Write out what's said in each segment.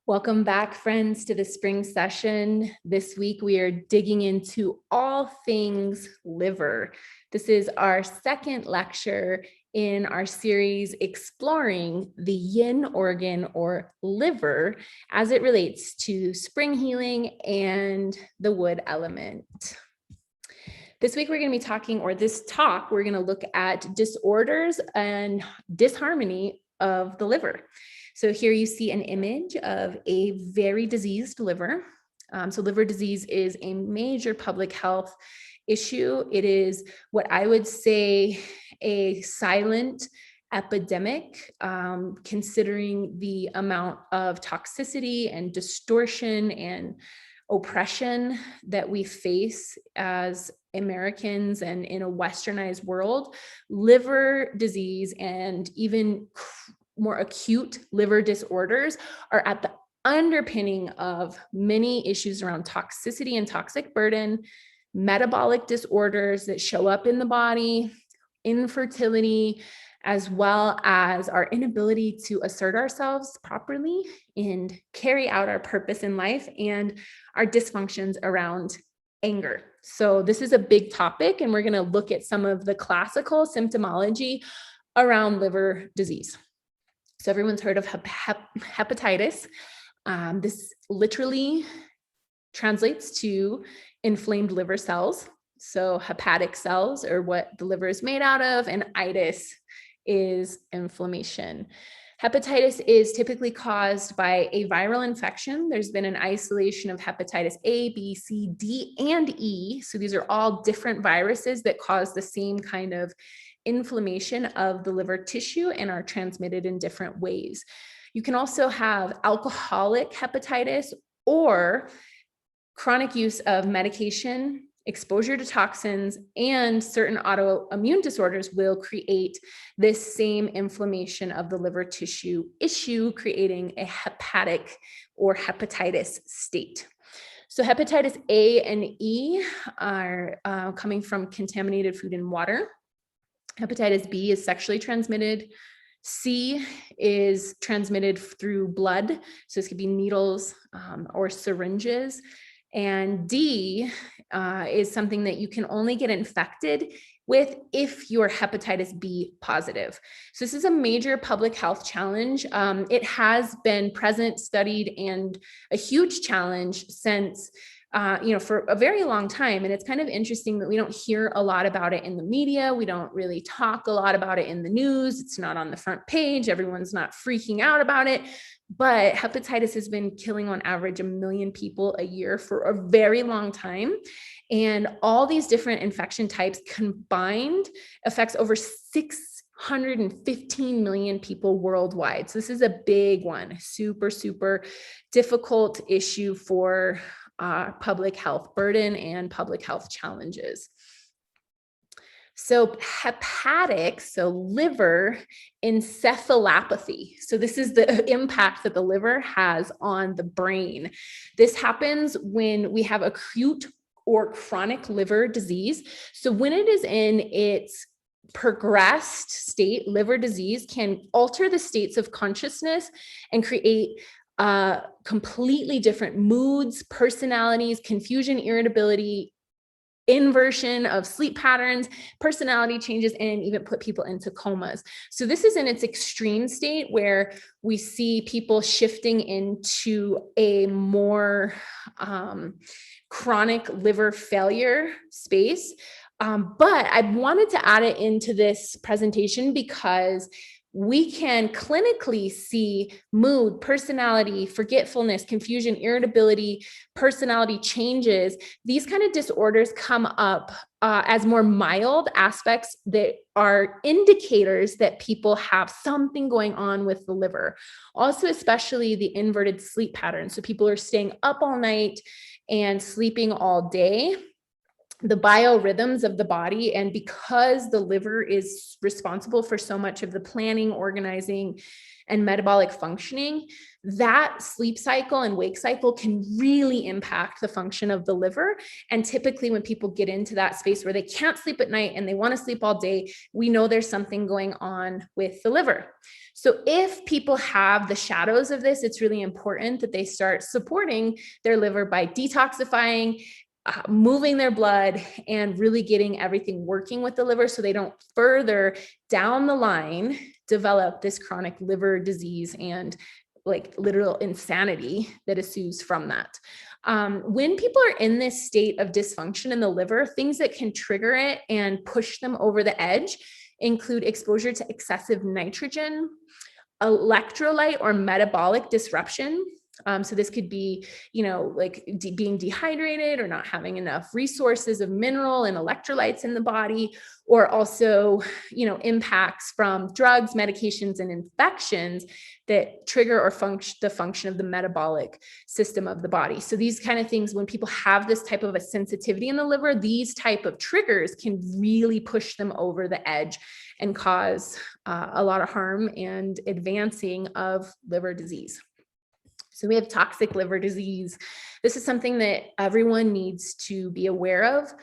Welcome back, friends, to the spring session. This week, we are digging into all things liver. This is our second lecture in our series exploring the yin organ or liver as it relates to spring healing and the wood element. This week, we're going to be talking, or this talk, we're going to look at disorders and disharmony of the liver. So here you see an image of a very diseased liver. So liver disease is a major public health issue. It is what I would say a silent epidemic, considering the amount of toxicity and distortion and oppression that we face as Americans and in a westernized world. Liver disease and even more acute liver disorders are at the underpinning of many issues around toxicity and toxic burden, metabolic disorders that show up in the body, infertility, as well as our inability to assert ourselves properly and carry out our purpose in life, and our dysfunctions around anger. So this is a big topic, and we're going to look at some of the classical symptomology around liver disease. So everyone's heard of hepatitis. This literally translates to inflamed liver cells. So hepatic cells are what the liver is made out of, and itis is inflammation. Hepatitis is typically caused by a viral infection. There's been an isolation of hepatitis A, B, C, D, and E. So these are all different viruses that cause the same kind of inflammation of the liver tissue and are transmitted in different ways. You can also have alcoholic hepatitis or chronic use of medication, exposure to toxins, and certain autoimmune disorders will create this same inflammation of the liver tissue issue, creating a hepatic or hepatitis state. So hepatitis A and E are coming from contaminated food and water. Hepatitis B is sexually transmitted. C is transmitted through blood. So this could be needles or syringes. And D is something that you can only get infected with if you're hepatitis B positive. So this is a major public health challenge. It has been present, studied, and a huge challenge since for a very long time. And it's kind of interesting that we don't hear a lot about it in the media. We don't really talk a lot about it in the news. It's not on the front page. Everyone's not freaking out about it. But hepatitis has been killing on average 1 million people a year for a very long time. And all these different infection types combined affects over 615 million people worldwide. So this is a big one, super, super difficult issue for public health burden and public health challenges. So hepatic, so liver encephalopathy. So this is the impact that the liver has on the brain. This happens when we have acute or chronic liver disease. So when it is in its progressed state, liver disease can alter the states of consciousness and create completely different moods, personalities, confusion, irritability, inversion of sleep patterns, personality changes, and even put people into comas. So this is in its extreme state where we see people shifting into a more chronic liver failure space. But I wanted to add it into this presentation because we can clinically see mood, personality, forgetfulness, confusion, irritability, personality changes. These kind of disorders come up as more mild aspects that are indicators that people have something going on with the liver. Also, especially the inverted sleep pattern. So people are staying up all night and sleeping all day. The biorhythms of the body, and because the liver is responsible for so much of the planning, organizing, and metabolic functioning, that sleep cycle and wake cycle can really impact the function of the liver. And typically when people get into that space where they can't sleep at night and they want to sleep all day, we know there's something going on with the liver. So if people have the shadows of this, it's really important that they start supporting their liver by detoxifying, moving their blood, and really getting everything working with the liver so they don't further down the line develop this chronic liver disease and like literal insanity that ensues from that. When people are in this state of dysfunction in the liver, things that can trigger it and push them over the edge include exposure to excessive nitrogen, electrolyte or metabolic disruption. So this could be, like being dehydrated or not having enough resources of mineral and electrolytes in the body, or also, impacts from drugs, medications, and infections that trigger or the function of the metabolic system of the body. So these kind of things, when people have this type of a sensitivity in the liver, these type of triggers can really push them over the edge and cause a lot of harm and advancing of liver disease. So we have toxic liver disease. This is something that everyone needs to be aware of.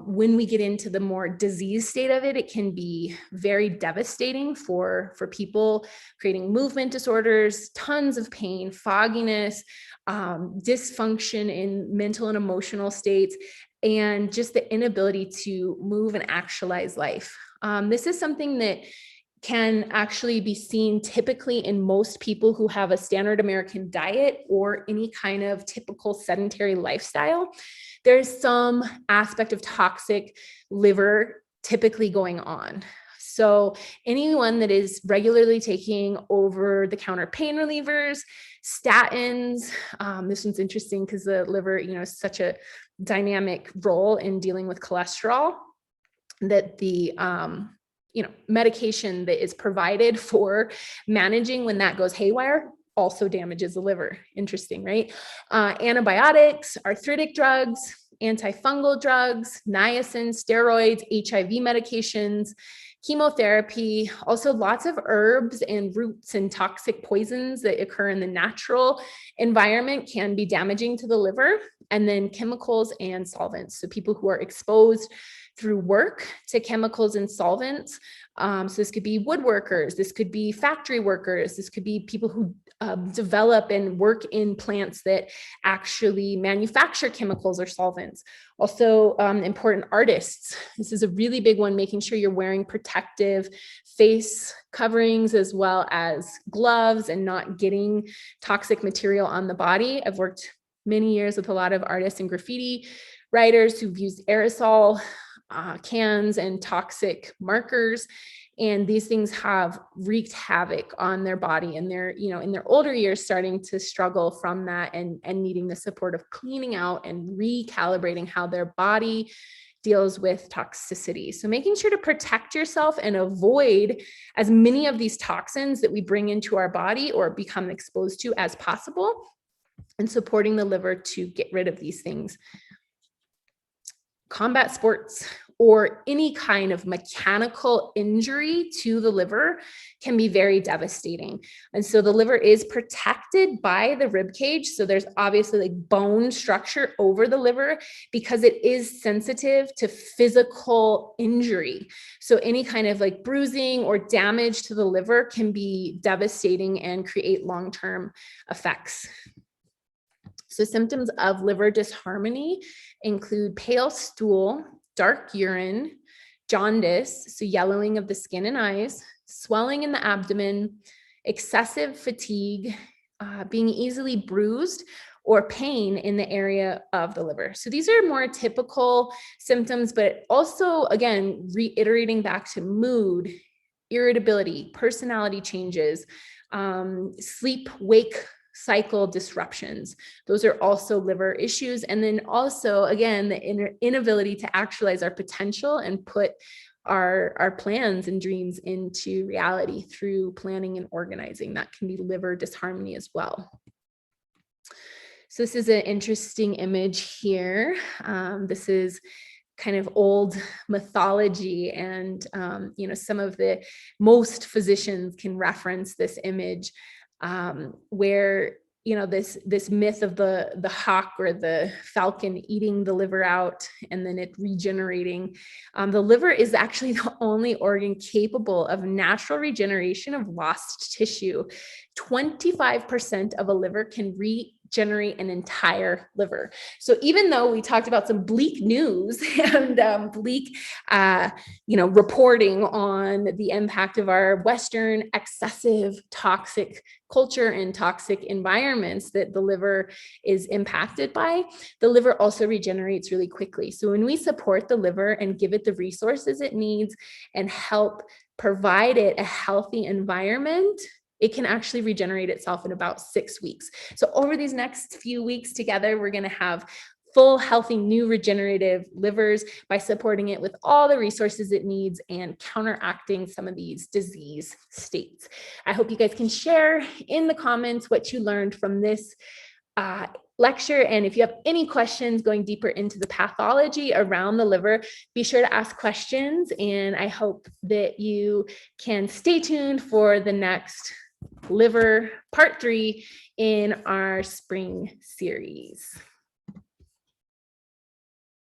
When we get into the more disease state of it, it can be very devastating for people, creating movement disorders, tons of pain, fogginess, dysfunction in mental and emotional states, and just the inability to move and actualize life. This is something that can actually be seen typically in most people who have a standard American diet or any kind of typical sedentary lifestyle. There's some aspect of toxic liver typically going on. So anyone that is regularly taking over-the-counter pain relievers, statins, this one's interesting because the liver, is such a dynamic role in dealing with cholesterol, that the medication that is provided for managing when that goes haywire also damages the liver. Interesting, right? Antibiotics, arthritic drugs, antifungal drugs, niacin, steroids, HIV medications, chemotherapy, also lots of herbs and roots and toxic poisons that occur in the natural environment can be damaging to the liver, and then chemicals and solvents. So people who are exposed through work to chemicals and solvents. So this could be woodworkers, this could be factory workers, this could be people who develop and work in plants that actually manufacture chemicals or solvents. Also important artists. This is a really big one, making sure you're wearing protective face coverings as well as gloves and not getting toxic material on the body. I've worked many years with a lot of artists and graffiti writers who've used aerosol cans and toxic markers. And these things have wreaked havoc on their body, and they're, in their older years starting to struggle from that and needing the support of cleaning out and recalibrating how their body deals with toxicity. So making sure to protect yourself and avoid as many of these toxins that we bring into our body or become exposed to as possible, and supporting the liver to get rid of these things. Combat sports or any kind of mechanical injury to the liver can be very devastating. And so the liver is protected by the rib cage. So there's obviously like bone structure over the liver because it is sensitive to physical injury. So any kind of like bruising or damage to the liver can be devastating and create long-term effects. So symptoms of liver disharmony include pale stool, dark urine, jaundice, so yellowing of the skin and eyes, swelling in the abdomen, excessive fatigue, being easily bruised, or pain in the area of the liver. So these are more typical symptoms, but also, again, reiterating back to mood, irritability, personality changes, sleep, wake cycle disruptions. Those are also liver issues. And then also, again, the inability to actualize our potential and put our plans and dreams into reality through planning and organizing. That can be liver disharmony as well. So this is an interesting image here. This is kind of old mythology, and some of the most physicians can reference this image, where this myth of the hawk or the falcon eating the liver out and then it regenerating. The liver is actually the only organ capable of natural regeneration of lost tissue. 25% of a liver can regenerate an entire liver. So even though we talked about some bleak news and bleak reporting on the impact of our Western excessive toxic culture and toxic environments that the liver is impacted by, the liver also regenerates really quickly. So when we support the liver and give it the resources it needs and help provide it a healthy environment, it can actually regenerate itself in about 6 weeks. So over these next few weeks together, we're going to have full, healthy, new regenerative livers by supporting it with all the resources it needs and counteracting some of these disease states. I hope you guys can share in the comments what you learned from this lecture. And if you have any questions going deeper into the pathology around the liver, be sure to ask questions. And I hope that you can stay tuned for the next liver part 3 in our spring series.